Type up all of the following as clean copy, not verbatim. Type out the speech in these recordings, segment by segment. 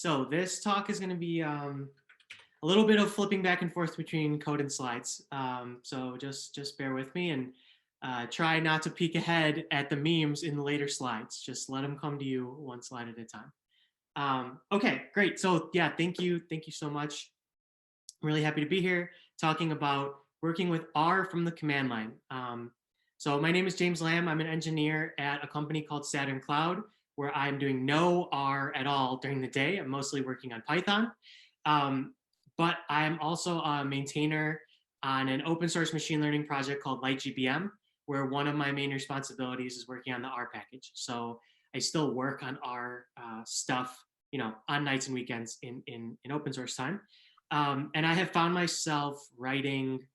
So this talk is going to be a little bit of flipping back and forth between code and slides. So just bear with me and try not to peek ahead at the memes in the later slides. Just let them come to you one slide at a time. Okay, great. So yeah, thank you so much. I'm really happy to be here talking about working with R from the command line. So my name is James Lamb. I'm an engineer at a company called Saturn Cloud, where I'm doing no R at all during the day. I'm mostly working on Python. But I'm also a maintainer on an open source machine learning project called lightgbm, where one of my main responsibilities is working on the R package. So I still work on R stuff, on nights and weekends in open source time. And I have found myself writing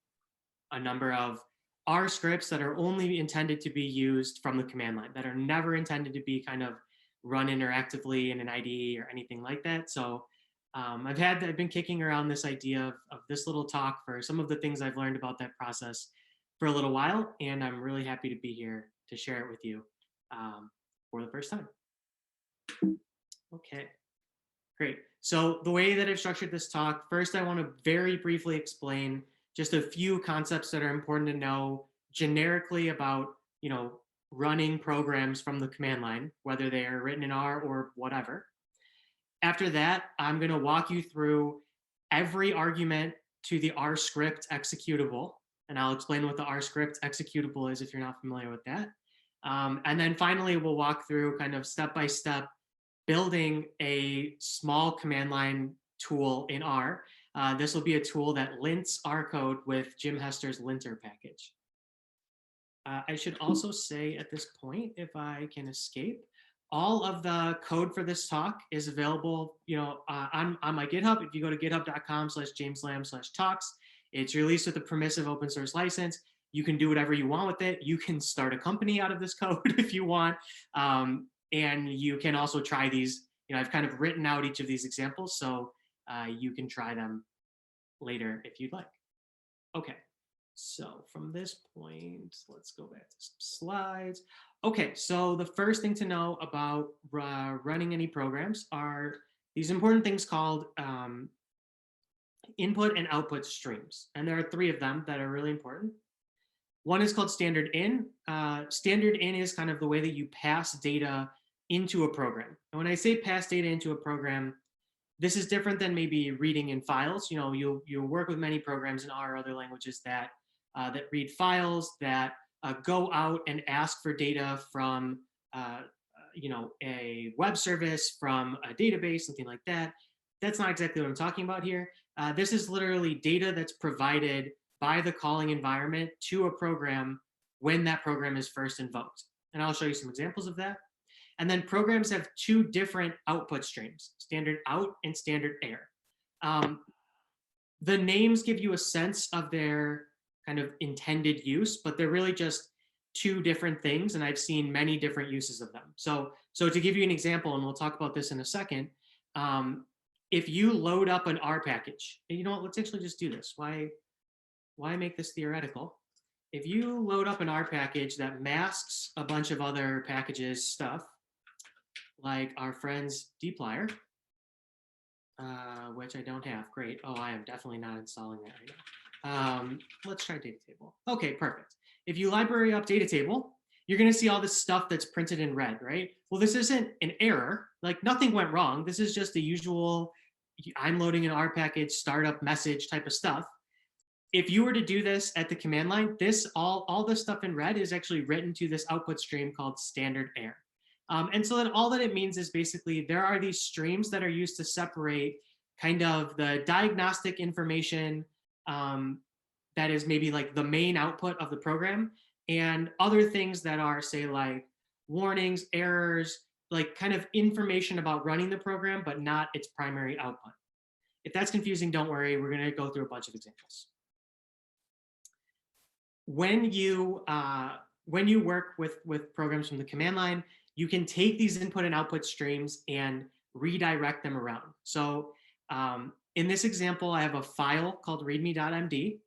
a number of R scripts that are only intended to be used from the command line, that are never intended to be kind of run interactively in an IDE or anything like that. So I've been kicking around this idea of this little talk for some of the things I've learned about that process for a little while, and I'm really happy to be here to share it with you for the first time. Okay, great. So the way that I've structured this talk, first I want to very briefly explain just a few concepts that are important to know generically about, running programs from the command line, whether they are written in R or whatever. After that, I'm going to walk you through every argument to the Rscript executable, and I'll explain what the Rscript executable is if you're not familiar with that. And then finally, we'll walk through kind of step-by-step building a small command line tool in R. This will be a tool that lints R code with Jim Hester's lintr package. I should also say at this point, if I can escape, all of the code for this talk is available, on my GitHub. If you go to github.com/jameslamb/talks, it's released with a permissive open source license. You can do whatever you want with it. You can start a company out of this code if you want. And you can also try these. I've kind of written out each of these examples, so you can try them later if you'd like. Okay. So from this point, let's go back to some slides. Okay, so the first thing to know about running any programs are these important things called input and output streams. And there are three of them that are really important. One is called standard in. Standard in is kind of the way that you pass data into a program. And when I say pass data into a program, this is different than maybe reading in files. You'll work with many programs in R or other languages that read files, that go out and ask for data from a web service, from a database, something like that. That's not exactly what I'm talking about here. This is literally data that's provided by the calling environment to a program when that program is first invoked. And I'll show you some examples of that. And then programs have two different output streams, standard out and standard air. The names give you a sense of their kind of intended use, but they're really just two different things, and I've seen many different uses of them. So to give you an example, and we'll talk about this in a second, if you load up an R package, and let's actually just do this. Why make this theoretical? If you load up an R package that masks a bunch of other packages stuff, like our friend's dplyr, which I don't have. Great. Oh, I am definitely not installing that right now. Let's try data table. Okay, perfect. If you library up data table, you're going to see all this stuff that's printed in red, right? Well, this isn't an error. Like, nothing went wrong. This is just the usual, I'm loading an R package, startup message type of stuff. If you were to do this at the command line, all this stuff in red is actually written to this output stream called standard air. And so then all that it means is basically there are these streams that are used to separate kind of the diagnostic information that is maybe like the main output of the program, and other things that are, say, like warnings, errors, like kind of information about running the program, but not its primary output. If that's confusing, don't worry. We're going to go through a bunch of examples. When you work with programs from the command line, you can take these input and output streams and redirect them around. So in this example, I have a file called readme.md.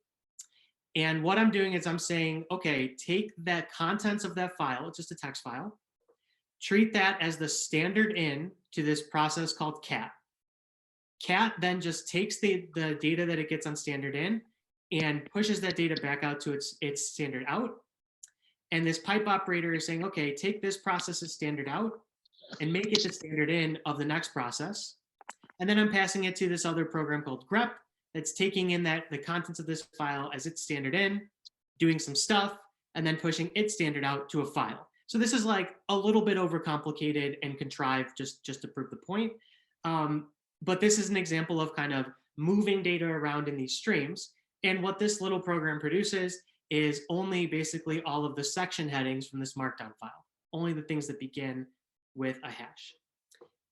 And what I'm doing is I'm saying, okay, take the contents of that file, it's just a text file, treat that as the standard in to this process called cat. cat then just takes the data that it gets on standard in and pushes that data back out to its standard out. And this pipe operator is saying, okay, take this process as standard out and make it the standard in of the next process. And then I'm passing it to this other program called grep that's taking in the contents of this file as its standard in, doing some stuff, and then pushing its standard out to a file. So this is like a little bit overcomplicated and contrived just to prove the point. But this is an example of kind of moving data around in these streams. And what this little program produces is only basically all of the section headings from this markdown file, only the things that begin with a hash.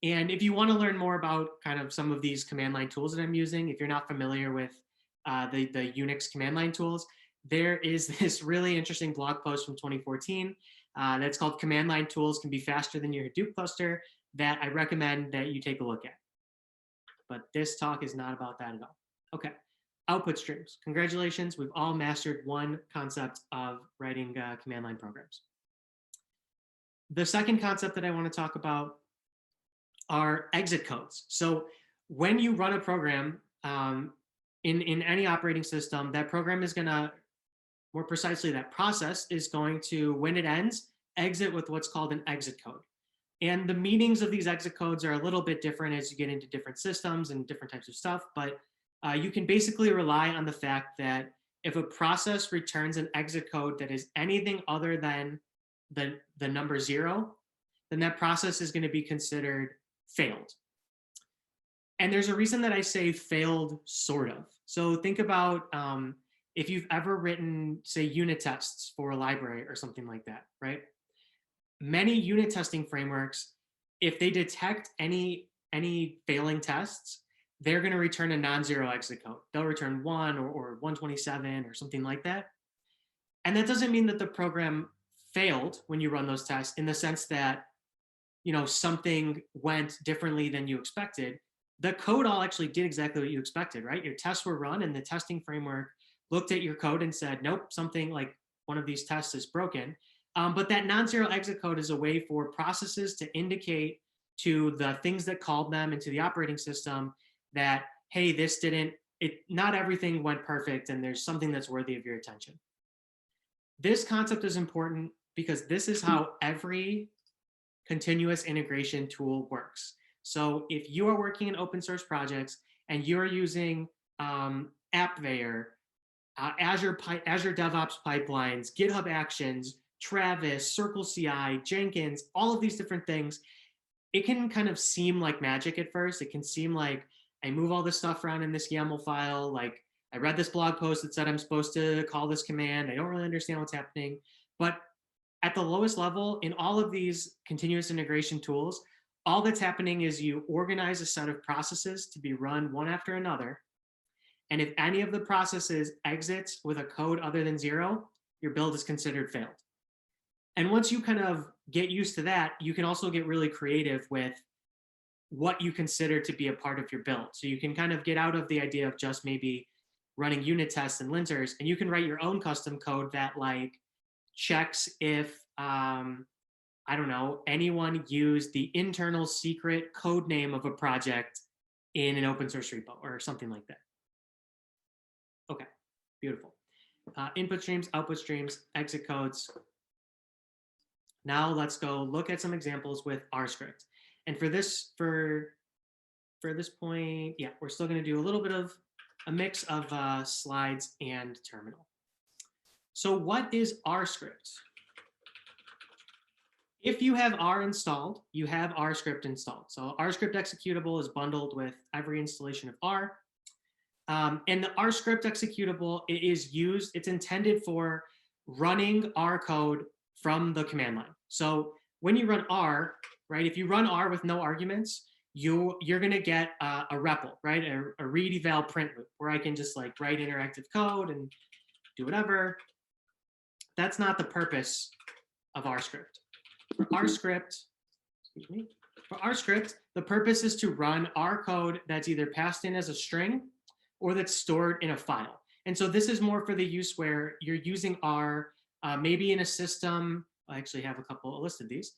And if you want to learn more about kind of some of these command line tools that I'm using, if you're not familiar with the Unix command line tools, there is this really interesting blog post from 2014 that's called Command Line Tools Can Be Faster Than Your Hadoop Cluster that I recommend that you take a look at. But this talk is not about that at all. Okay, output streams. Congratulations, we've all mastered one concept of writing command line programs. The second concept that I want to talk about are exit codes. So when you run a program in any operating system, that program is going to, more precisely, that process is going to, when it ends, exit with what's called an exit code. And the meanings of these exit codes are a little bit different as you get into different systems and different types of stuff, but you can basically rely on the fact that if a process returns an exit code that is anything other than the number 0, then that process is going to be considered failed. And there's a reason that I say failed, sort of. So think about if you've ever written, say, unit tests for a library or something like that, right? Many unit testing frameworks, if they detect any failing tests, they're going to return a non-zero exit code. They'll return 1 or 127 or something like that. And that doesn't mean that the program failed when you run those tests in the sense that, you know, something went differently than you expected. The code all actually did exactly what you expected, right? Your tests were run and the testing framework looked at your code and said, nope, something like one of these tests is broken. But that non-zero exit code is a way for processes to indicate to the things that called them and to the operating system that, hey, not everything went perfect and there's something that's worthy of your attention. This concept is important because this is how every continuous integration tool works. So if you are working in open source projects and you're using AppVeyor, Azure DevOps pipelines, GitHub Actions, Travis, Circle CI, Jenkins, all of these different things, it can kind of seem like magic at first. It can seem like I move all this stuff around in this YAML file. Like I read this blog post that said I'm supposed to call this command. I don't really understand what's happening. But at the lowest level, in all of these continuous integration tools, all that's happening is you organize a set of processes to be run one after another. And if any of the processes exits with a code other than 0, your build is considered failed. And once you kind of get used to that, you can also get really creative with what you consider to be a part of your build. So you can kind of get out of the idea of just maybe running unit tests and linters, and you can write your own custom code that like checks if, I don't know, anyone used the internal secret code name of a project in an open source repo or something like that. Okay, beautiful. Input streams, output streams, exit codes. Now let's go look at some examples with Rscript. And for this point, yeah, we're still going to do a little bit of a mix of slides and terminal. So what is Rscript? If you have R installed, you have Rscript installed. So Rscript executable is bundled with every installation of R. And the Rscript executable it's intended for running R code from the command line. So when you run R, right, if you run R with no arguments, you're going to get a REPL, right, a read eval print loop where I can just like write interactive code and do whatever. That's not the purpose of Rscript. For Rscript, the purpose is to run R code that's either passed in as a string or that's stored in a file. And so this is more for the use where you're using R, maybe in a system. I actually have a couple listed these.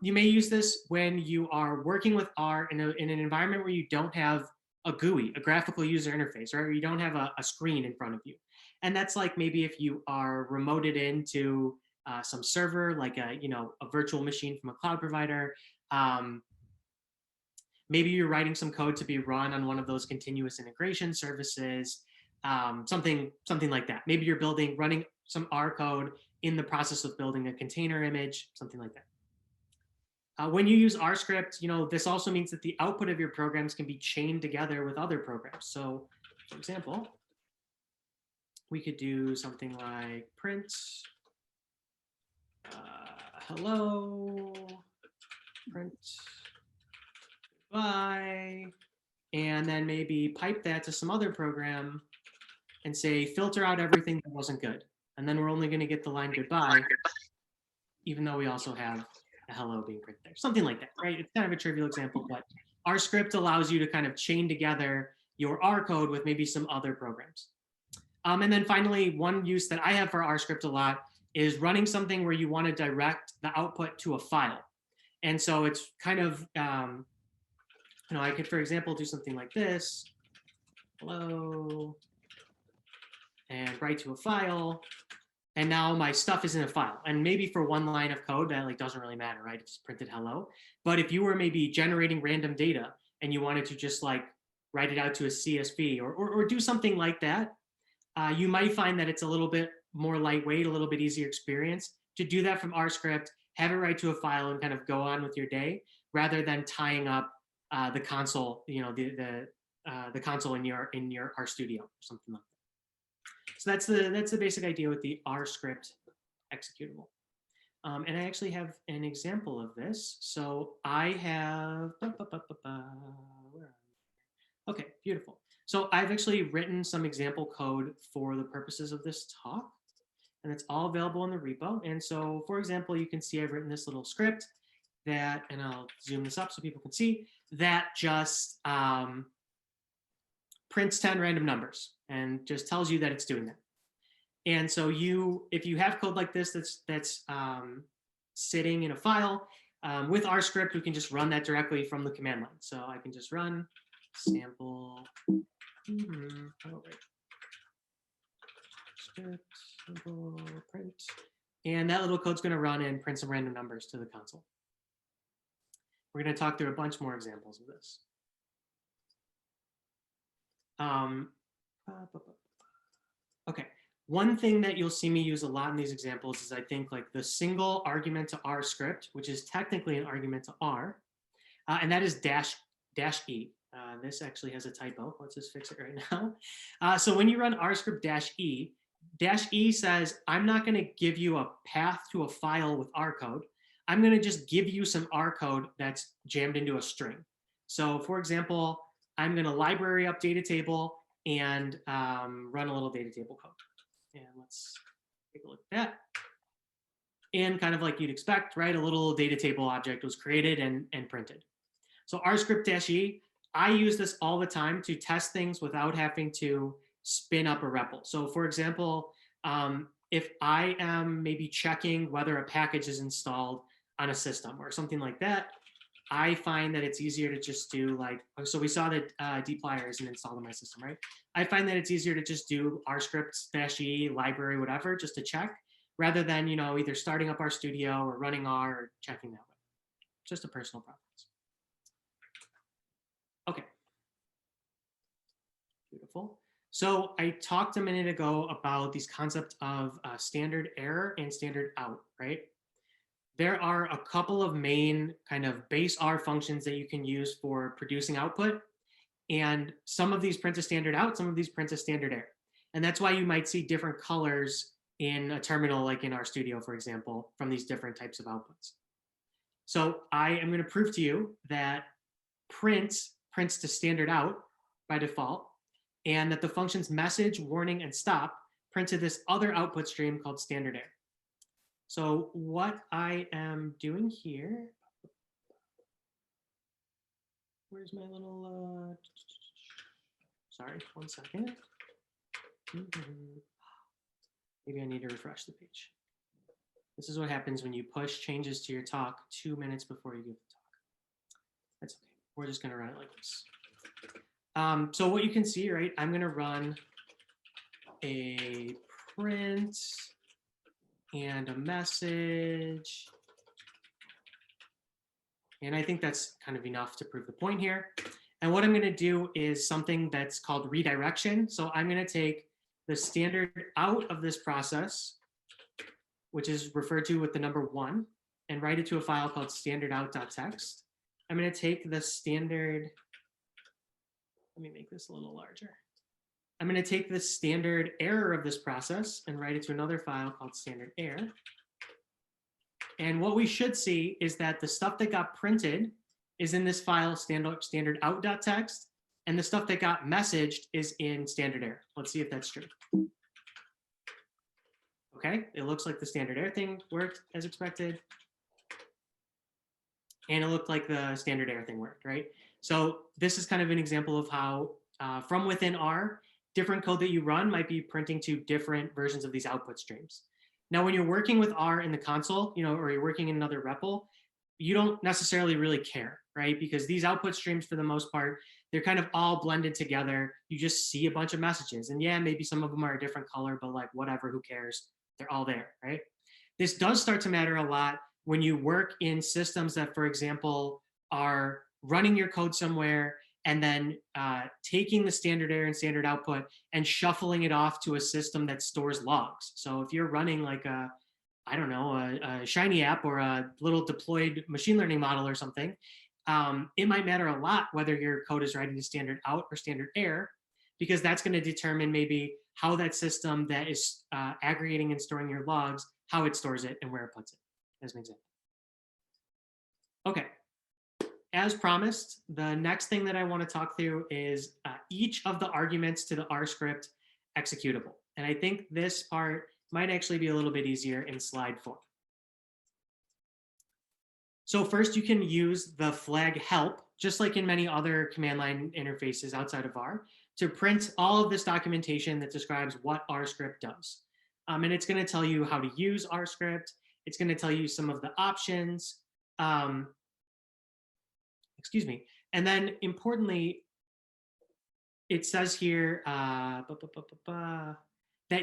You may use this when you are working with R in an environment where you don't have a GUI, a graphical user interface, or you don't have a screen in front of you. And that's like maybe if you are remoted into some server, like a virtual machine from a cloud provider. Maybe you're writing some code to be run on one of those continuous integration services, something like that. Maybe you're running some R code in the process of building a container image, something like that. When you use Rscript, this also means that the output of your programs can be chained together with other programs. So, for example, we could do something like print hello, print bye, and then maybe pipe that to some other program and say filter out everything that wasn't good. And then we're only going to get the line goodbye, even though we also have a hello being printed there. Something like that, right? It's kind of a trivial example, but Rscript allows you to kind of chain together your R code with maybe some other programs. And then finally, one use that I have for Rscript a lot is running something where you want to direct the output to a file. And so it's kind of, I could, for example, do something like this. Hello, and write to a file. And now my stuff is in a file. And maybe for one line of code, that like doesn't really matter, right? It's printed hello. But if you were maybe generating random data and you wanted to just like write it out to a CSV or do something like that, you might find that it's a little bit more lightweight, a little bit easier experience to do that from Rscript, have it write to a file and kind of go on with your day, rather than tying up the console, the console in your RStudio or something like that. So that's the basic idea with the Rscript executable. And I actually have an example of this. So I have, okay, beautiful. So I've actually written some example code for the purposes of this talk, and it's all available in the repo. And so, for example, you can see I've written this little script that, and I'll zoom this up so people can see, that just prints 10 random numbers and just tells you that it's doing that. And so if you have code like this that's sitting in a file, with Rscript, we can just run that directly from the command line. So I can just run sample script sample print, and that little code's going to run and print some random numbers to the console. We're going to talk through a bunch more examples of this. Okay, one thing that you'll see me use a lot in these examples is I think like the single argument to Rscript, which is technically an argument to R, and that is -e. This actually has a typo. Let's just fix it right now. So when you run Rscript -e says, I'm not going to give you a path to a file with R code. I'm going to just give you some R code that's jammed into a string. So for example, I'm going to library up data table and run a little data table code. And let's take a look at that. And kind of like you'd expect, right? A little data table object was created and printed. So Rscript -e, I use this all the time to test things without having to spin up a REPL. So for example, if I am maybe checking whether a package is installed on a system or something like that, I find that it's easier to just do like, so we saw that dplyr isn't installed on my system, right? I find that it's easier to just do Rscript -e, library, whatever, just to check, rather than, either starting up RStudio or running R or checking that way. Just a personal preference. Okay. Beautiful. So I talked a minute ago about these concepts of standard error and standard out, right? There are a couple of main kind of base R functions that you can use for producing output. And some of these print a standard out, some of these print a standard error. And that's why you might see different colors in a terminal, like in RStudio, for example, from these different types of outputs. So I am going to prove to you that prints to standard out by default, and that the functions message, warning, and stop print to this other output stream called standard error. So what I am doing here, where's my little, sorry, 1 second. Maybe I need to refresh the page. This is what happens when you push changes to your talk 2 minutes before you give the talk. That's okay. We're just going to run it like this. So what you can see, right, I'm going to run a print and a message. And I think that's kind of enough to prove the point here. And what I'm going to do is something that's called redirection. So I'm going to take the standard out of this process, which is referred to with the number 1, and write it to a file called standardout.txt. I'm going to take the standard, let me make this a little larger. I'm going to take the standard error of this process and write it to another file called standard error. And what we should see is that the stuff that got printed is in this file standardout.txt, and the stuff that got messaged is in standard error. Let's see if that's true. Okay, it looks like the standard error thing worked as expected. And it looked like the standard error thing worked, right? So this is kind of an example of how from within R, different code that you run might be printing to different versions of these output streams. Now, when you're working with R in the console, or you're working in another REPL, you don't necessarily really care, right? Because these output streams, for the most part, they're kind of all blended together. You just see a bunch of messages. And yeah, maybe some of them are a different color, but like whatever, who cares? They're all there, right? This does start to matter a lot when you work in systems that, for example, are running your code somewhere and then taking the standard error and standard output and shuffling it off to a system that stores logs. So if you're running like a Shiny app or a little deployed machine learning model or something, it might matter a lot whether your code is writing to standard out or standard error, because that's going to determine maybe how that system that is aggregating and storing your logs, how it stores it and where it puts it, as an example. Okay. As promised, the next thing that I want to talk through is each of the arguments to the Rscript executable. And I think this part might actually be a little bit easier in slide 4. So first, you can use the flag help, just like in many other command line interfaces outside of R, to print all of this documentation that describes what Rscript does. And it's going to tell you how to use Rscript. It's going to tell you some of the options. And then importantly, it says here that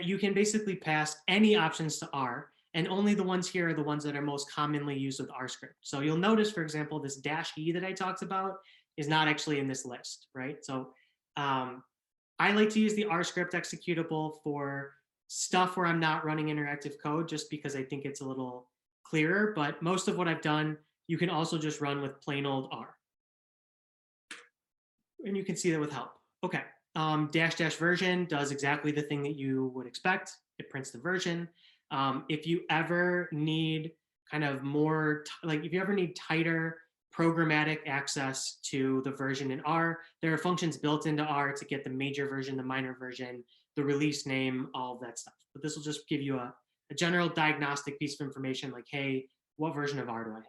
you can basically pass any options to R, and only the ones here are the ones that are most commonly used with Rscript. So you'll notice, for example, this -e that I talked about is not actually in this list, right? So I like to use the Rscript executable for stuff where I'm not running interactive code, just because I think it's a little clearer. But most of what I've done, you can also just run with plain old R. And you can see that with help. Okay, -- version does exactly the thing that you would expect. It prints the version. If you ever need kind of more, if you ever need tighter programmatic access to the version in R, there are functions built into R to get the major version, the minor version, the release name, all of that stuff. But this will just give you a general diagnostic piece of information like, hey, what version of R do I have?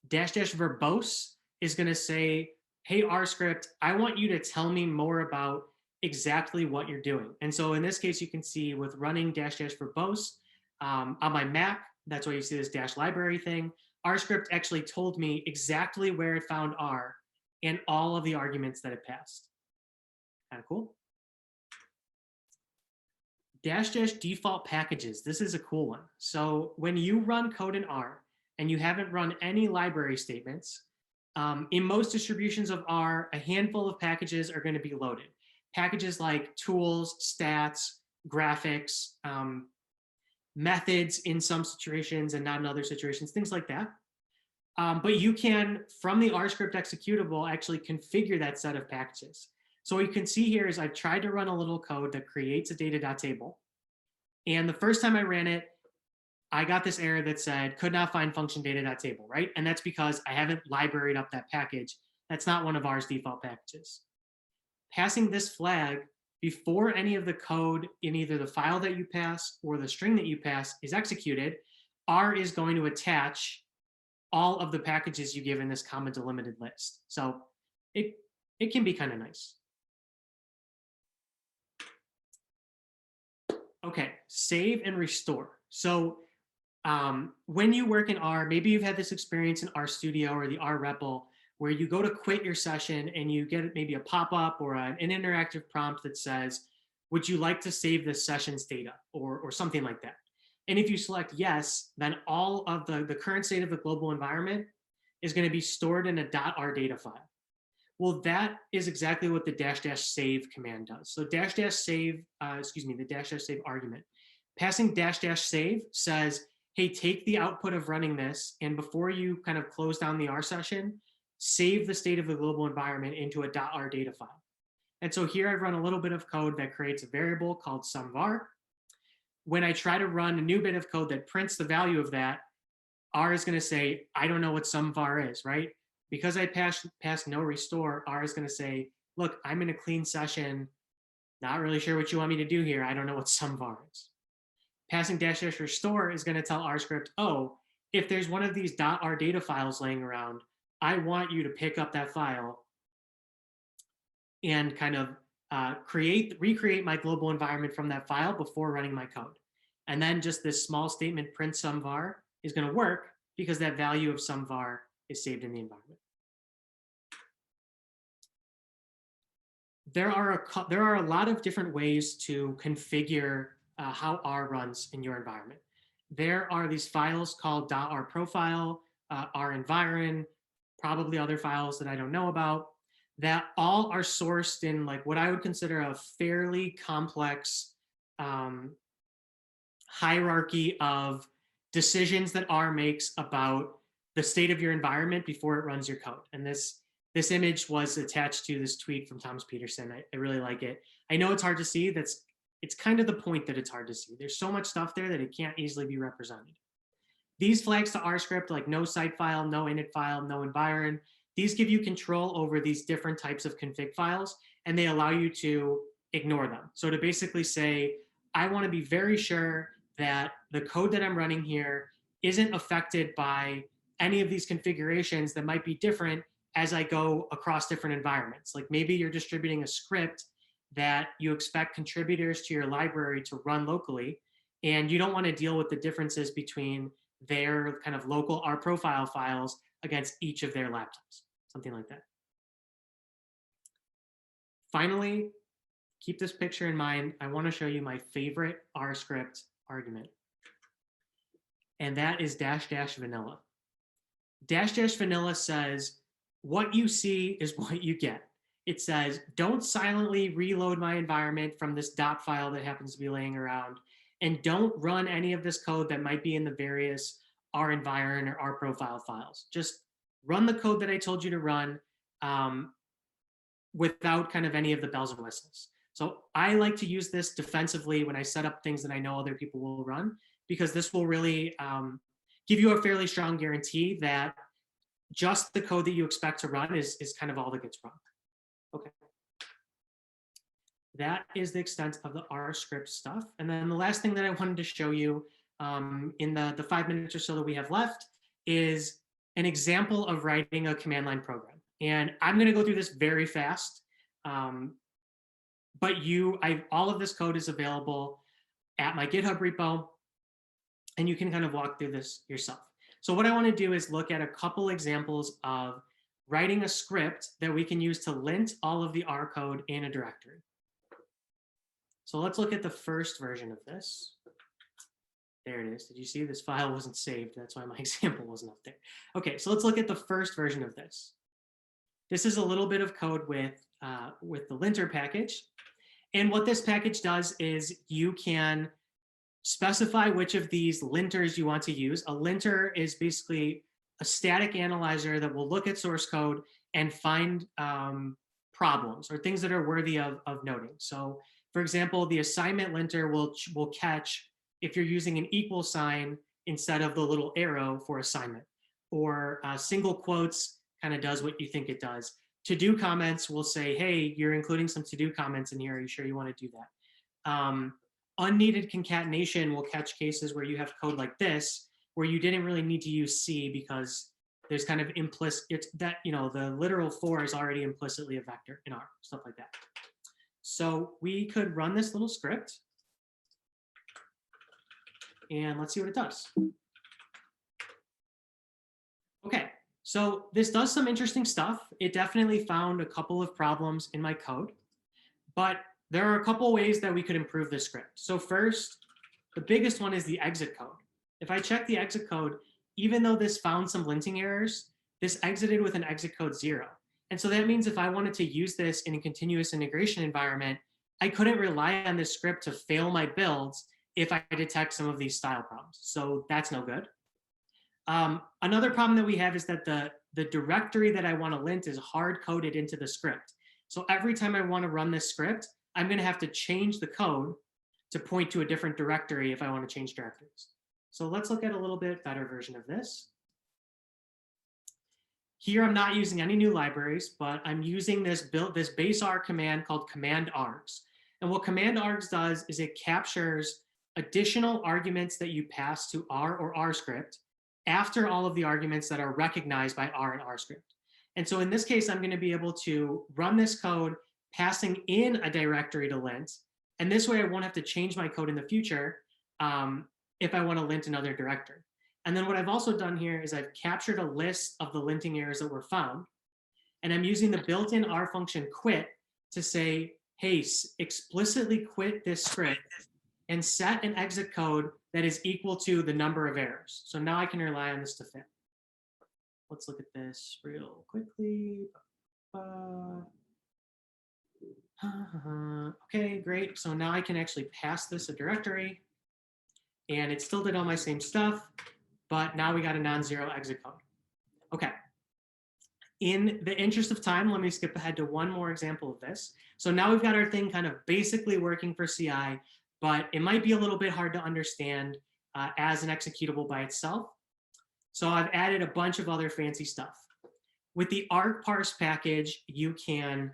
-- verbose is going to say, hey, Rscript, I want you to tell me more about exactly what you're doing. And so in this case, you can see with running -- verbose on my Mac, that's why you see this -library thing. Rscript actually told me exactly where it found R and all of the arguments that it passed. Kind of cool. -- default packages. This is a cool one. So when you run code in R and you haven't run any library statements, in most distributions of R, a handful of packages are going to be loaded. Packages like tools, stats, graphics, methods in some situations and not in other situations, things like that. But you can, from the Rscript executable, actually configure that set of packages. So what you can see here is I've tried to run a little code that creates a data.table. And the first time I ran it, I got this error that said, could not find function data.table, right? And that's because I haven't libraried up that package. That's not one of R's default packages. Passing this flag before any of the code in either the file that you pass or the string that you pass is executed, R is going to attach all of the packages you give in this comma delimited list. So it can be kind of nice. Okay, save and restore. So when you work in R, maybe you've had this experience in RStudio or the R REPL where you go to quit your session and you get maybe a pop-up or an interactive prompt that says, would you like to save this session's data or something like that? And if you select yes, then all of the current state of the global environment is going to be stored in a .r data file. Well, that is exactly what the --save command does. So --save, the --save argument. Passing --save says, hey, take the output of running this, and before you kind of close down the R session, save the state of the global environment into a .r data file. And so here I've run a little bit of code that creates a variable called sumVar. When I try to run a new bit of code that prints the value of that, R is going to say, I don't know what sumVar is, right? Because I passed no restore, R is going to say, look, I'm in a clean session, not really sure what you want me to do here. I don't know what sumVar is. Passing --restore is going to tell Rscript, oh, if there's one of these .r data files laying around, I want you to pick up that file and kind of recreate my global environment from that file before running my code. And then just this small statement print sumVar is going to work because that value of sumVar is saved in the environment. There are a lot of different ways to configure how R runs in your environment. There are these files called .rprofile, renviron, probably other files that I don't know about, that all are sourced in like what I would consider a fairly complex hierarchy of decisions that R makes about the state of your environment before it runs your code. And this image was attached to this tweet from Thomas Peterson. I really like it. I know it's hard to see. It's kind of the point that it's hard to see. There's so much stuff there that it can't easily be represented. These flags to Rscript, like no site file, no init file, no environ, these give you control over these different types of config files, and they allow you to ignore them. So to basically say, I want to be very sure that the code that I'm running here isn't affected by any of these configurations that might be different as I go across different environments. Like maybe you're distributing a script that you expect contributors to your library to run locally, and you don't want to deal with the differences between their kind of local rprofile files against each of their laptops, something like that. Finally, keep this picture in mind. I want to show you my favorite Rscript argument, and that is --vanilla. --vanilla says, what you see is what you get. It says, don't silently reload my environment from this dot file that happens to be laying around, and don't run any of this code that might be in the various renviron or rprofile files. Just run the code that I told you to run without kind of any of the bells and whistles. So I like to use this defensively when I set up things that I know other people will run, because this will really give you a fairly strong guarantee that just the code that you expect to run is kind of all that gets run. Okay. That is the extent of the Rscript stuff. And then the last thing that I wanted to show you in the 5 minutes or so that we have left is an example of writing a command line program. And I'm going to go through this very fast. But all of this code is available at my GitHub repo, and you can kind of walk through this yourself. So what I want to do is look at a couple examples of writing a script that we can use to lint all of the R code in a directory. So let's look at the first version of this. There it is. Did you see this file wasn't saved? That's why my example wasn't up there. Okay, so let's look at the first version of this. This is a little bit of code with the lintr package. And what this package does is you can specify which of these linters you want to use. A lintr is basically a static analyzer that will look at source code and find problems or things that are worthy of noting. So for example, the assignment lintr will catch if you're using an equal sign instead of the little arrow for assignment, or single quotes kind of does what you think it does. To-do comments will say, hey, you're including some to-do comments in here. Are you sure you want to do that? Unneeded concatenation will catch cases where you have code like this, where you didn't really need to use C because there's kind of implicit, the literal for is already implicitly a vector in R, stuff like that. So we could run this little script, and let's see what it does. Okay, So this does some interesting stuff. It definitely found a couple of problems in my code, but there are a couple ways that we could improve this script. So first, the biggest one is the exit code. If I check the exit code, even though this found some linting errors, this exited with an exit code 0. And so that means if I wanted to use this in a continuous integration environment, I couldn't rely on this script to fail my builds if I detect some of these style problems. So that's no good. Another problem that we have is that the directory that I want to lint is hard-coded into the script. So every time I want to run this script, I'm going to have to change the code to point to a different directory if I want to change directories. So let's look at a little bit better version of this. Here I'm not using any new libraries, but I'm using this base R command called commandArgs. And what commandArgs does is it captures additional arguments that you pass to R or Rscript after all of the arguments that are recognized by R and Rscript. And so in this case, I'm going to be able to run this code passing in a directory to lint. And this way I won't have to change my code in the future if I want to lint another directory. And then what I've also done here is I've captured a list of the linting errors that were found. And I'm using the built-in R function quit to say, hey, explicitly quit this script and set an exit code that is equal to the number of errors. So now I can rely on this to fail. Let's look at this real quickly. Okay, great. So now I can actually pass this a directory, and it still did all my same stuff, but now we got a non-zero exit code. Okay. In the interest of time, let me skip ahead to one more example of this. So now we've got our thing kind of basically working for CI, but it might be a little bit hard to understand as an executable by itself. So I've added a bunch of other fancy stuff. With the argparse package, you can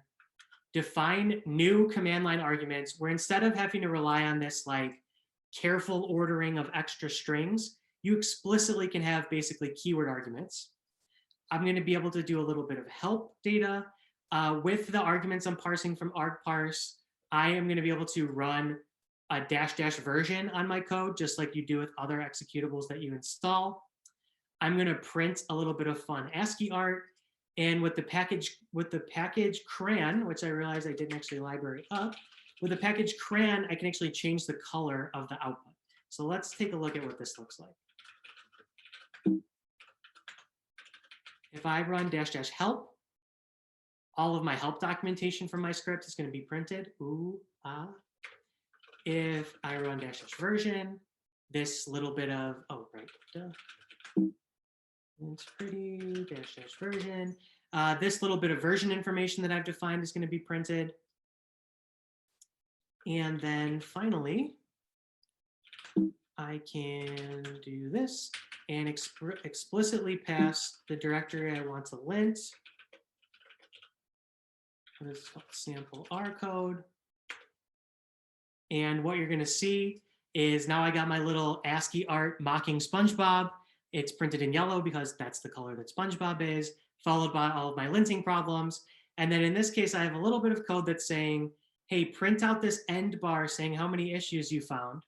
define new command line arguments where instead of having to rely on this like careful ordering of extra strings, you explicitly can have basically keyword arguments. I'm going to be able to do a little bit of help data. With the arguments I'm parsing from argparse, I am going to be able to run a -- version on my code, just like you do with other executables that you install. I'm going to print a little bit of fun ASCII art. And with the package crayon, which I realized I didn't actually library up, with the package crayon, I can actually change the color of the output. So let's take a look at what this looks like. If I run -- help, all of my help documentation from my script is going to be printed. Ooh, ah. If I run -- version, this little bit of, oh, right, duh. It's pretty -- version. This little bit of version information that I've defined is going to be printed. And then finally, I can do this and explicitly pass the directory I want to lint. This is called sample R code. And what you're going to see is now I got my little ASCII art mocking SpongeBob. It's printed in yellow because that's the color that SpongeBob is, followed by all of my linting problems. And then in this case, I have a little bit of code that's saying, hey, print out this end bar saying how many issues you found.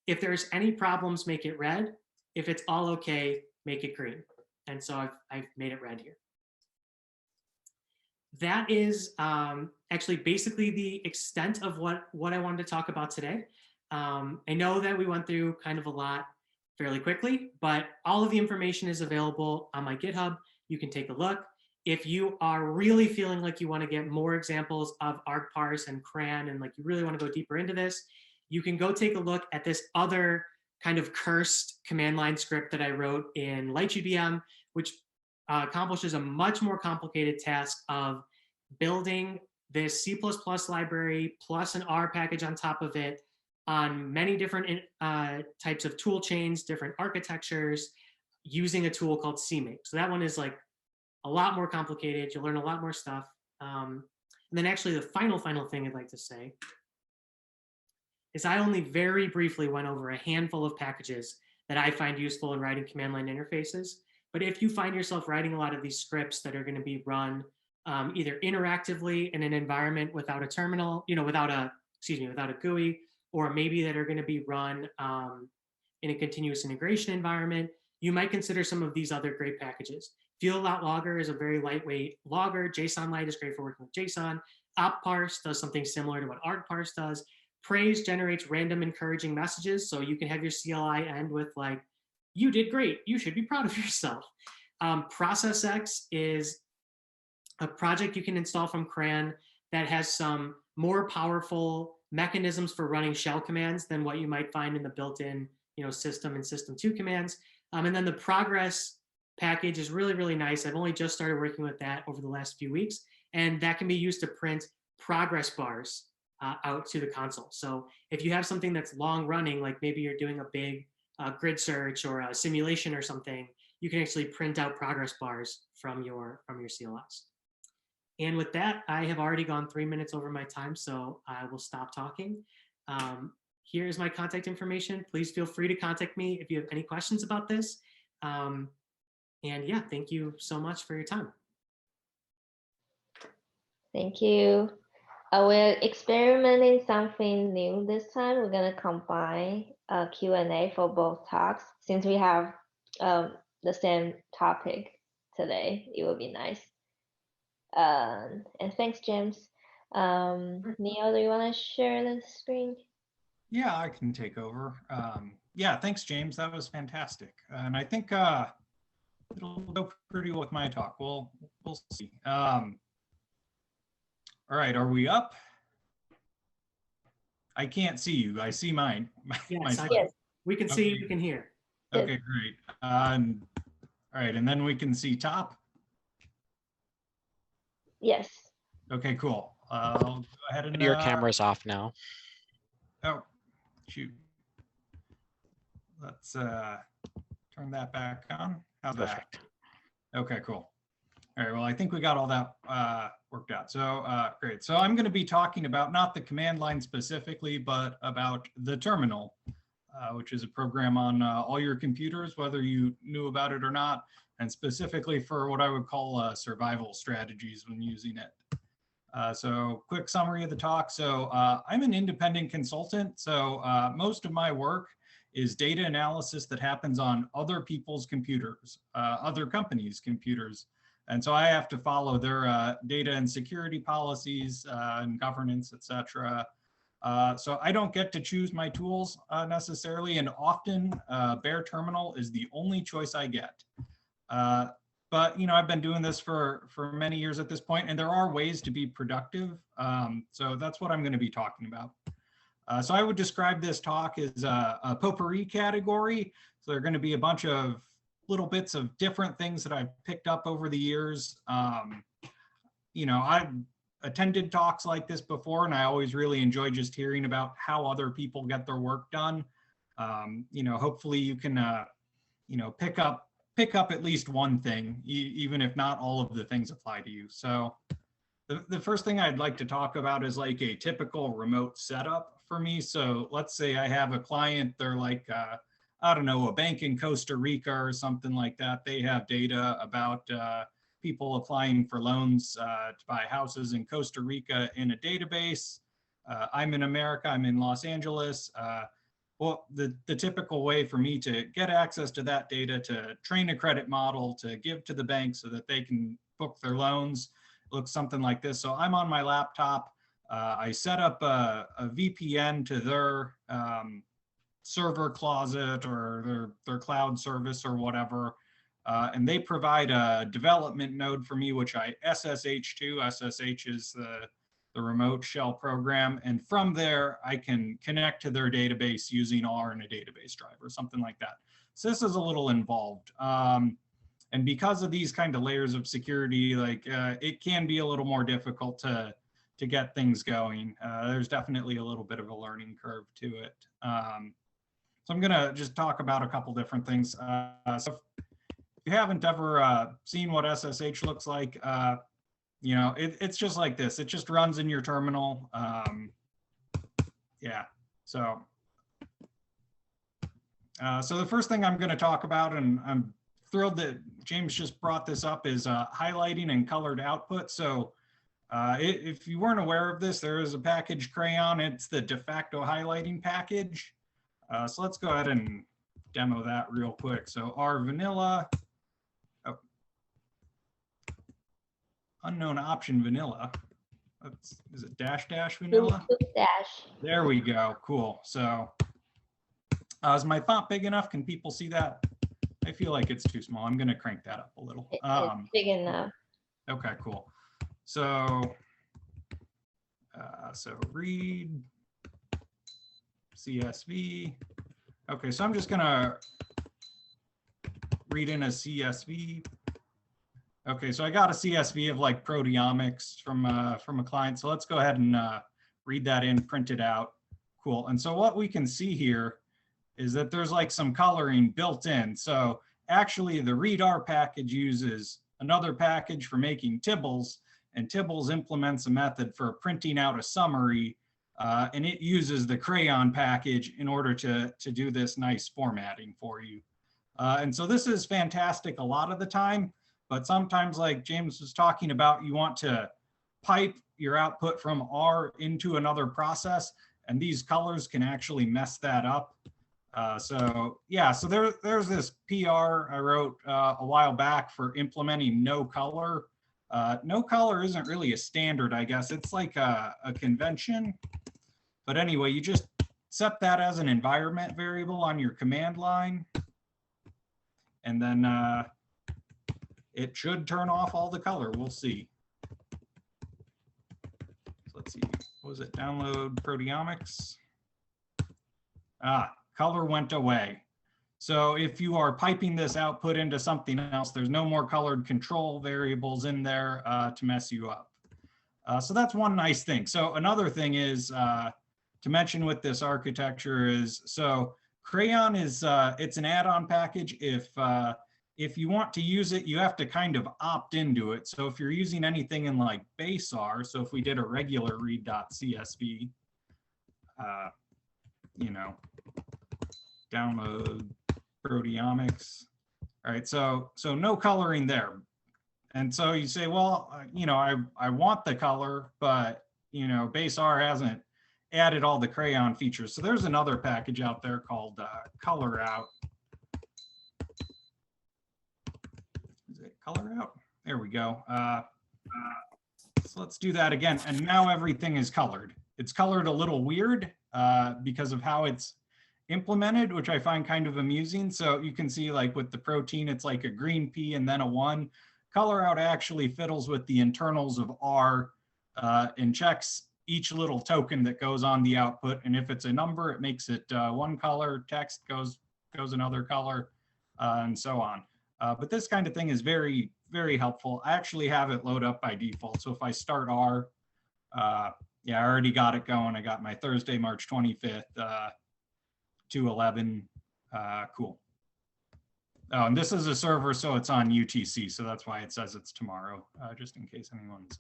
If there's any problems, make it red. If it's all okay, make it green. And so I've made it red here. That is actually basically the extent of what I wanted to talk about today. I know that we went through kind of a lot fairly quickly, but all of the information is available on my GitHub. You can take a look. If you are really feeling like you want to get more examples of argparse and crayon and like you really want to go deeper into this, you can go take a look at this other kind of cursed command line script that I wrote in lightgbm, which accomplishes a much more complicated task of building this C++ library plus an R package on top of it on many different types of tool chains, different architectures, using a tool called CMake. So that one is like a lot more complicated. You'll learn a lot more stuff. And then actually the final thing I'd like to say is I only very briefly went over a handful of packages that I find useful in writing command line interfaces. But if you find yourself writing a lot of these scripts that are going to be run either interactively in an environment without a terminal, without a GUI, or maybe that are going to be run in a continuous integration environment, you might consider some of these other great packages. Feel.logger is a very lightweight logger. JSON Lite is great for working with JSON. Opparse does something similar to what argparse does. Praise generates random encouraging messages, so you can have your CLI end with like, you did great, you should be proud of yourself. ProcessX is a project you can install from Crayon that has some more powerful mechanisms for running shell commands than what you might find in the built-in system and system2 commands. And then the progress package is really, really nice. I've only just started working with that over the last few weeks, and that can be used to print progress bars out to the console. So if you have something that's long running, like maybe you're doing a big grid search or a simulation or something, you can actually print out progress bars from your CLIs. And with that, I have already gone 3 minutes over my time, so I will stop talking. Here's my contact information. Please feel free to contact me if you have any questions about this. And yeah, thank you so much for your time. Thank you. We're experimenting something new this time. We're going to combine a Q&A for both talks. Since we have the same topic today, it will be nice. And thanks, James. Neil, do you want to share the screen? Yeah, I can take over. Yeah, thanks, James. That was fantastic. And I think it'll go pretty well with my talk. We'll see. All right, are we up? I can't see you. I see mine. Yes, yes. We can see you, we can hear. Okay, great. All right, and then we can see top. Yes. Okay, cool. I'll go ahead and your camera's off now. Oh, shoot. Let's turn that back on. How's Perfect. that? Okay, cool. All right, well, I think we got all that worked out. So great. So I'm going to be talking about not the command line specifically, but about the terminal, which is a program on all your computers, whether you knew about it or not, and specifically for what I would call survival strategies when using it. So quick summary of the talk. So I'm an independent consultant. So most of my work is data analysis that happens on other people's computers, other companies' computers. And so I have to follow their data and security policies and governance, et cetera. So I don't get to choose my tools necessarily, and often bare terminal is the only choice I get. But I've been doing this for many years at this point, and there are ways to be productive. So that's what I'm going to be talking about. So I would describe this talk as a potpourri category. So there are going to be a bunch of little bits of different things that I've picked up over the years. I've attended talks like this before, and I always really enjoy just hearing about how other people get their work done. Hopefully you can, pick up at least one thing, even if not all of the things apply to you. So the first thing I'd like to talk about is like a typical remote setup for me. So let's say I have a client, they're like, I don't know, a bank in Costa Rica or something like that. They have data about people applying for loans to buy houses in Costa Rica in a database. I'm in America, I'm in Los Angeles. Well, the typical way for me to get access to that data, to train a credit model, to give to the bank so that they can book their loans, looks something like this. So I'm on my laptop. I set up a VPN to their server closet or their cloud service or whatever. And they provide a development node for me, which I SSH to. SSH is the remote shell program. And from there, I can connect to their database using R in a database driver, something like that. So this is a little involved. And because of these kind of layers of security, like it can be a little more difficult to get things going. There's definitely a little bit of a learning curve to it. So I'm gonna just talk about a couple different things. So if you haven't ever seen what SSH looks like, it's just like this. It just runs in your terminal. Yeah, so the first thing I'm gonna talk about, and I'm thrilled that James just brought this up, is highlighting and colored output. So if you weren't aware of this, there is a package, Crayon. It's the de facto highlighting package. So let's go ahead and demo that real quick. So R vanilla. Oh, unknown option vanilla. Is it dash vanilla? Dash. There we go. Cool. So is my font big enough? Can people see that? I feel like it's too small. I'm going to crank that up a little. It's big enough. Okay, cool. So, read CSV. Okay, so I'm just going to read in a CSV. Okay, so I got a CSV of like proteomics from a client. So let's go ahead and read that in, print it out. Cool. And so what we can see here is that there's like some coloring built in. So actually the readr package uses another package for making tibbles, and tibbles implements a method for printing out a summary, and it uses the crayon package in order to do this nice formatting for you. And so this is fantastic a lot of the time, but sometimes, like James was talking about, you want to pipe your output from R into another process, and these colors can actually mess that up. So yeah, so there's this PR I wrote a while back for implementing no color. No color isn't really a standard, I guess. It's like a convention. But anyway, you just set that as an environment variable on your command line. And then it should turn off all the color. We'll see. So let's see. What was it? Download proteomics. Color went away. So if you are piping this output into something else, there's no more colored control variables in there to mess you up. So that's one nice thing. So another thing is to mention with this architecture is, so Crayon is, it's an add-on package. If you want to use it, you have to kind of opt into it. So if you're using anything in like base R, so if we did a regular read.csv, you know, download proteomics. All right, so no coloring there. And so you say, well, you know, I want the color, but you know, base R hasn't added all the crayon features. So there's another package out there called color out. Is it color out? There we go. So let's do that again. And now everything is colored. It's colored a little weird because of how it's implemented, which I find kind of amusing. So you can see like with the protein, it's like a green P and then a 1. Color out actually fiddles with the internals of R and checks each little token that goes on the output. And if it's a number, it makes it one color, text goes another color, and so on. But this kind of thing is very, very helpful. I actually have it load up by default. So if I start R, yeah, I already got it going. I got my Thursday, March 25th, 2:11, cool. Oh, and this is a server, so it's on UTC, so that's why it says it's tomorrow, just in case anyone's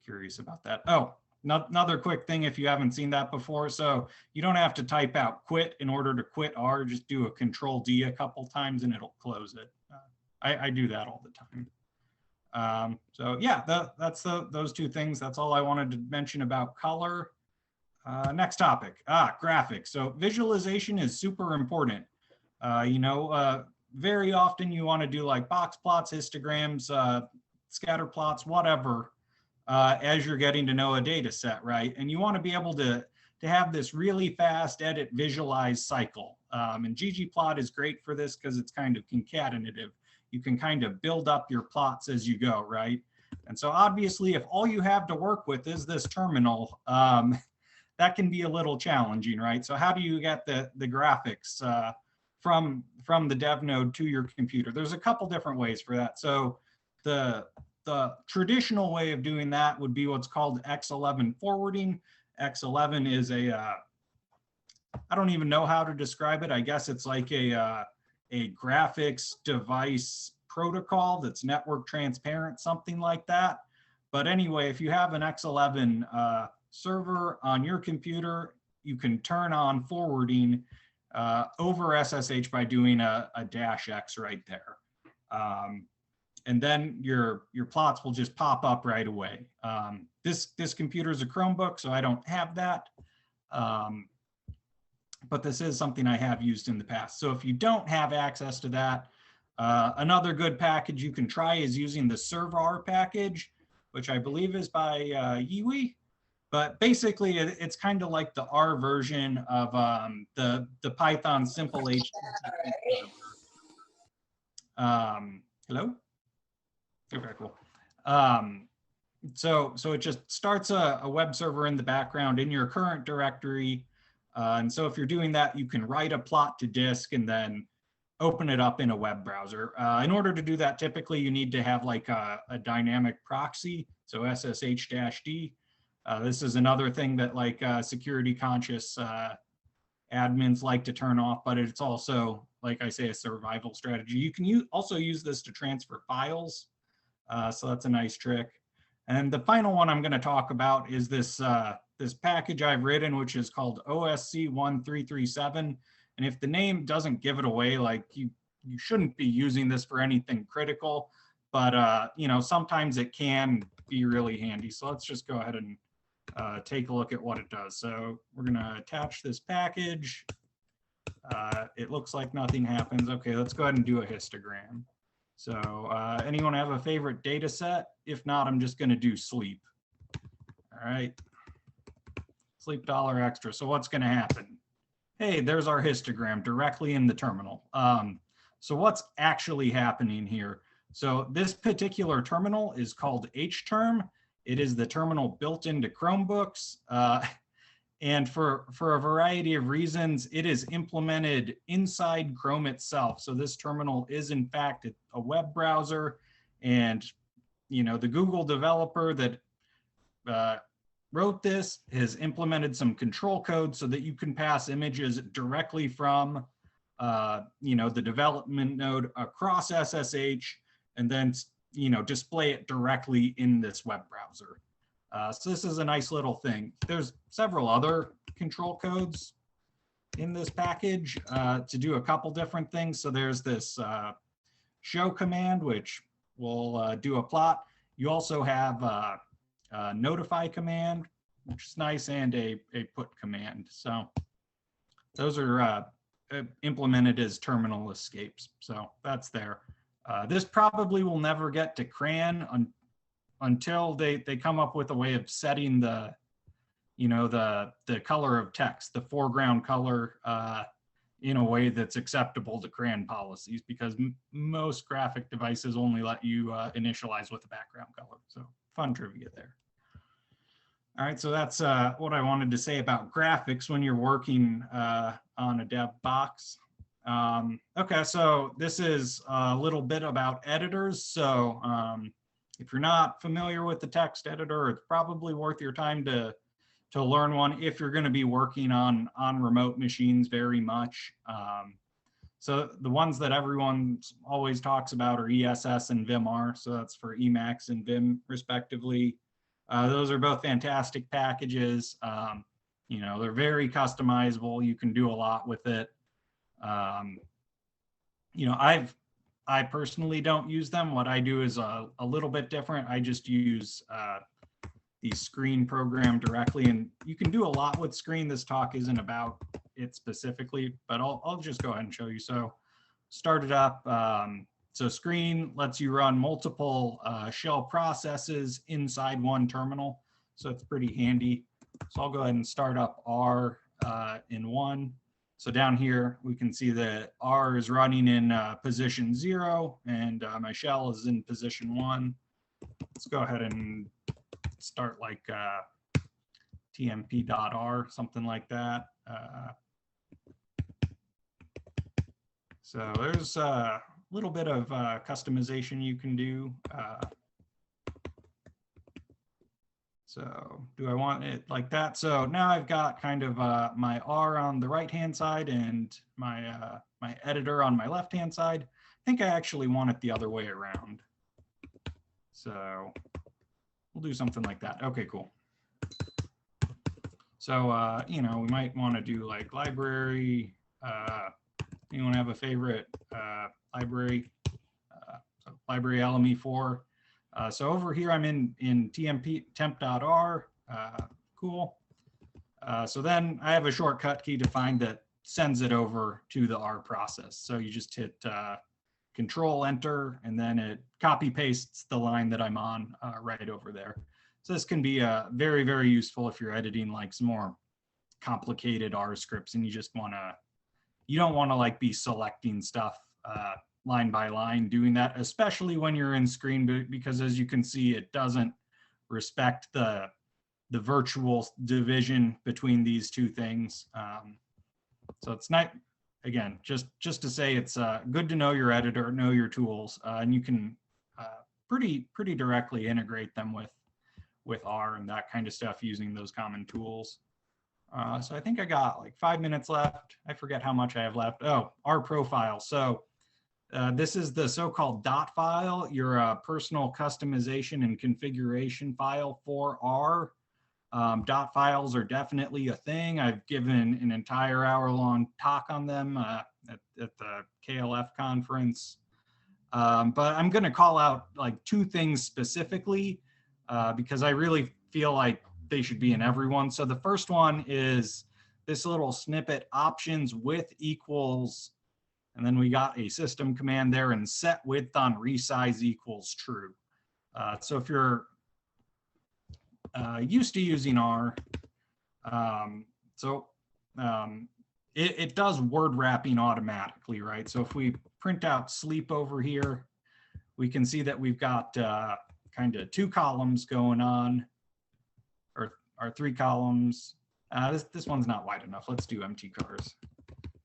curious about that. Oh, another quick thing if you haven't seen that before. So you don't have to type out quit in order to quit R, just do a Control-D a couple times and it'll close it. I do that all the time. So yeah, that's those two things. That's all I wanted to mention about color. Next topic, graphics. So visualization is super important. You know, very often you want to do like box plots, histograms, scatter plots, whatever, as you're getting to know a data set, right? And you want to be able to have this really fast edit visualize cycle. And ggplot is great for this because it's kind of concatenative. You can kind of build up your plots as you go, right? And so obviously, if all you have to work with is this terminal, that can be a little challenging, right? So how do you get the graphics from the dev node to your computer? There's a couple different ways for that. So the traditional way of doing that would be what's called X11 forwarding. X11 is I don't even know how to describe it. I guess it's like a graphics device protocol that's network transparent, something like that. But anyway, if you have an X11 server on your computer, you can turn on forwarding over SSH by doing a -X right there. And then your plots will just pop up right away. This computer is a Chromebook, so I don't have that. But this is something I have used in the past. So if you don't have access to that, Another good package you can try is using the servr package, which I believe is by Yiwi. But basically, it's kind of like the R version of the Python simple HTTP server. Hello? Okay, cool. So it just starts a web server in the background in your current directory. And so if you're doing that, you can write a plot to disk and then open it up in a web browser. In order to do that, typically you need to have like a dynamic proxy, so SSH-D. This is another thing that like security conscious admins like to turn off, but it's also, like I say, a survival strategy. You can also use this to transfer files. So that's a nice trick. And the final one I'm going to talk about is this this package I've written, which is called OSC1337. And if the name doesn't give it away, like you shouldn't be using this for anything critical, but you know, sometimes it can be really handy. So let's just go ahead and take a look at what it does. So we're going to attach this package. It looks like nothing happens. Okay, let's go ahead and do a histogram. So anyone have a favorite data set? If not, I'm just going to do sleep. All right. Sleep $extra. So what's going to happen? Hey, there's our histogram directly in the terminal. So what's actually happening here? So this particular terminal is called HTerm. It is the terminal built into Chromebooks. And for a variety of reasons, it is implemented inside Chrome itself. So this terminal is in fact a web browser, and you know, the Google developer that wrote this has implemented some control code so that you can pass images directly from you know, the development node across SSH, and then you know, display it directly in this web browser. So this is a nice little thing. There's several other control codes in this package to do a couple different things. So there's this show command, which will do a plot. You also have a notify command, which is nice, and a put command. So those are implemented as terminal escapes. So that's there. This probably will never get to crayon until they come up with a way of setting the, you know, the color of text, the foreground color in a way that's acceptable to crayon policies, because most graphic devices only let you initialize with the background color. So fun trivia there. All right, so that's what I wanted to say about graphics when you're working on a dev box. Okay, so this is a little bit about editors. So if you're not familiar with the text editor, it's probably worth your time to learn one if you're going to be working on remote machines very much. So the ones that everyone always talks about are ESS and VimR. So that's for Emacs and Vim respectively. Those are both fantastic packages. You know, they're very customizable. You can do a lot with it. You know, I personally don't use them. What I do is a little bit different. I just use the Screen program directly, and you can do a lot with Screen. This talk isn't about it specifically, but I'll just go ahead and show you. So start it up. So Screen lets you run multiple shell processes inside one terminal. So it's pretty handy. So I'll go ahead and start up R in one. So down here, we can see that R is running in position 0, and my shell is in position 1. Let's go ahead and start like tmp.r, something like that. So there's a little bit of customization you can do. So do I want it like that? So now I've got kind of my R on the right-hand side and my my editor on my left-hand side. I think I actually want it the other way around. So we'll do something like that. Okay, cool. So, you know, we might want to do like library. Anyone have a favorite library? So library LME4. So over here, I'm in tmp temp.r. Cool. So then I have a shortcut key defined that sends it over to the R process. So you just hit Control Enter, and then it copy pastes the line that I'm on right over there. So this can be very, very useful if you're editing like some more complicated R scripts and you just you don't want to like be selecting stuff line by line doing that, especially when you're in screen, because as you can see, it doesn't respect the virtual division between these two things. So it's not, again, just to say it's good to know your editor, know your tools, and you can pretty directly integrate them with R and that kind of stuff using those common tools. So I think I got like 5 minutes left. I forget how much I have left. Oh, R profile. So this is the so-called dot file, your personal customization and configuration file for R. Dot files are definitely a thing. I've given an entire hour-long talk on them at the KLF conference. But I'm going to call out like 2 things specifically because I really feel like they should be in everyone. So the first one is this little snippet options with equals, and then we got a system command there, and set width on resize equals true. So if you're used to using R, it does word wrapping automatically, right? So if we print out sleep over here, we can see that we've got kind of 2 columns going on, or 3 columns. This one's not wide enough. Let's do empty cars.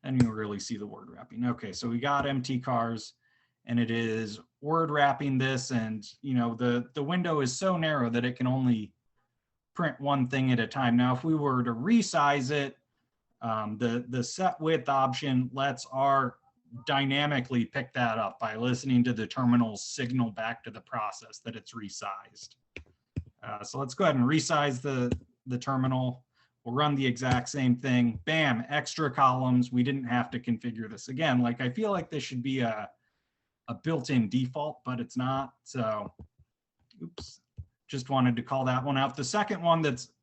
And you'll really see the word wrapping. Okay, so we got empty cars, and it is word wrapping this, and you know the window is so narrow that it can only print one thing at a time. Now, if we were to resize it, the set width option lets R dynamically pick that up by listening to the terminal's signal back to the process that it's resized. So let's go ahead and resize the terminal. We'll run the exact same thing. Bam, extra columns. We didn't have to configure this. Again, like I feel like this should be a built-in default, but it's not. So, oops, just wanted to call that one out. The second one that's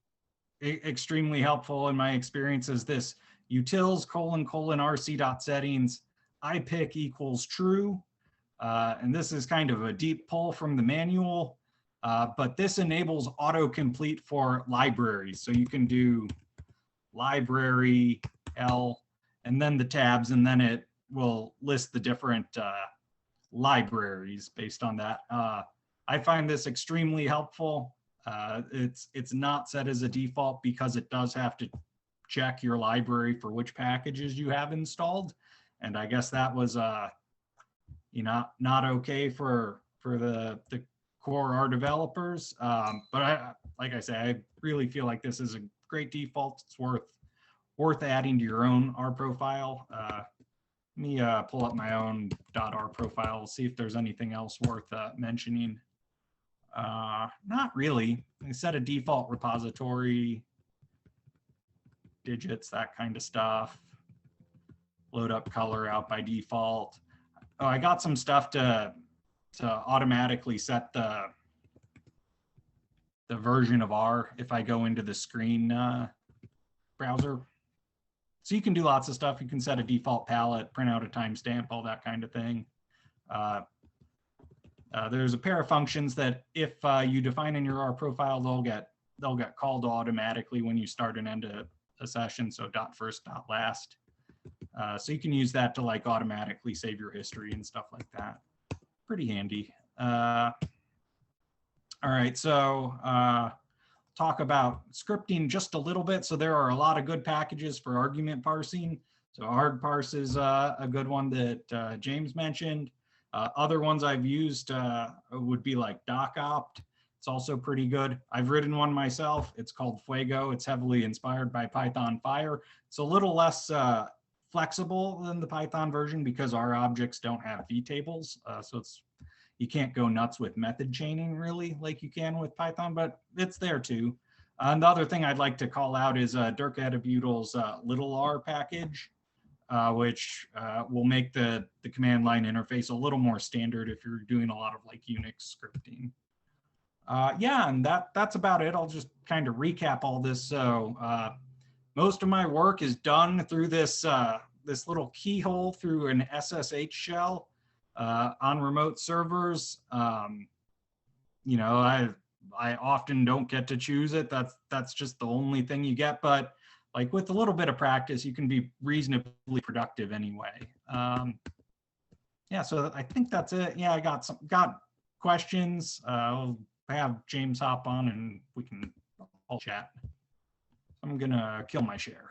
extremely helpful in my experience is this utils : rc.settings ipick equals true. And this is kind of a deep pull from the manual. But this enables autocomplete for libraries. So you can do library L and then the tabs, and then it will list the different libraries based on that. I find this extremely helpful. It's not set as a default because it does have to check your library for which packages you have installed. And I guess that was not okay for the core R developers, but like I say, I really feel like this is a great default. It's worth adding to your own R profile. Let me pull up my own .R profile, see if there's anything else worth mentioning. Not really. I set a default repository, digits, that kind of stuff. Load up color out by default. Oh, I got some stuff to automatically set the version of R if I go into the screen browser. So you can do lots of stuff. You can set a default palette, print out a timestamp, all that kind of thing. There's a pair of functions that if you define in your R profile, they'll get called automatically when you start and end a session. So .first, .last. So you can use that to like automatically save your history and stuff like that. Pretty handy. All right, so talk about scripting just a little bit. So there are a lot of good packages for argument parsing. So argparse is a good one that James mentioned. Other ones I've used would be like docopt. It's also pretty good. I've written one myself. It's called Fuego. It's heavily inspired by Python Fire. It's a little less flexible than the Python version because our objects don't have vtables. So you can't go nuts with method chaining really like you can with Python, but it's there too. And the other thing I'd like to call out is Dirk Edebutel's little R package, which will make the command line interface a little more standard if you're doing a lot of like Unix scripting. Yeah, and that's about it. I'll just kind of recap all this. So most of my work is done through this little keyhole through an SSH shell. on remote servers. You know, I often don't get to choose it. That's just the only thing you get. But like with a little bit of practice, you can be reasonably productive anyway. Yeah, so I think that's it. Yeah, I got questions. I'll have James hop on and we can all chat. I'm gonna kill my share.